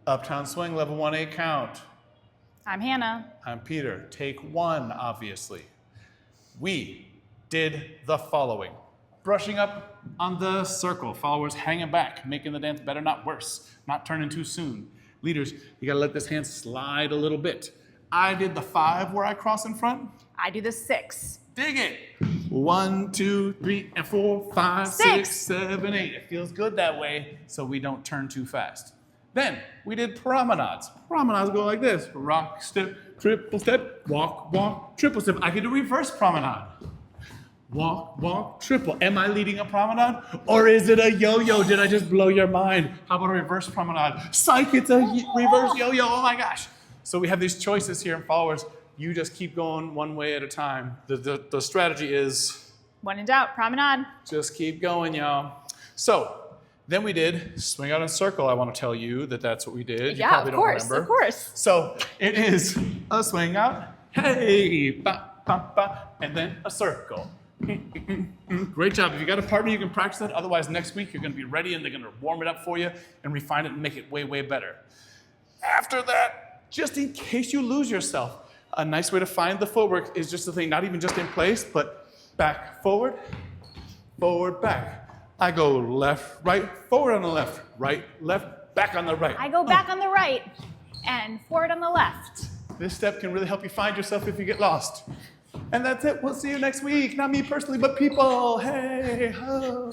Uptown Swing, level 1A count. I'm Hannah. I'm Peter. Take one, obviously. We did the following. Brushing up on the circle, followers hanging back, making the dance better, not worse, not turning too soon. Leaders, you gotta let this hand slide a little bit. I did the 5 where I cross in front. I do the 6. Dig it. 1, 2, 3, and 4, 5, 6, 7, 8. It feels good that way, so we don't turn too fast. Then we did promenades. Promenades go like this. Rock, step, triple step, walk, walk, triple step. I could do reverse promenade. Walk, walk, triple. Am I leading a promenade? Or is it a yo-yo? Did I just blow your mind? How about a reverse promenade? Psych, it's a reverse yo-yo. Oh my gosh. So we have these choices here in followers. You just keep going one way at a time. The strategy is... When in doubt, promenade. Just keep going, y'all. So then we did swing out in circle. I want to tell you that that's what we did. Yeah, you probably of course, don't remember. of course. So it is a swing out. Hey, ba, ba, ba, and then a circle. Great job. If you got a partner, you can practice that. Otherwise, next week, you're going to be ready, and they're going to warm it up for you and refine it and make it way, way better. After that, just in case you lose yourself, a nice way to find the footwork is just the thing, not even just in place, but back, forward, forward, back. I go left, right, forward on the left, right, left, back on the right. I go back on the right and forward on the left. This step can really help you find yourself if you get lost. And that's it. We'll see you next week. Not me personally, but people. Hey, ho.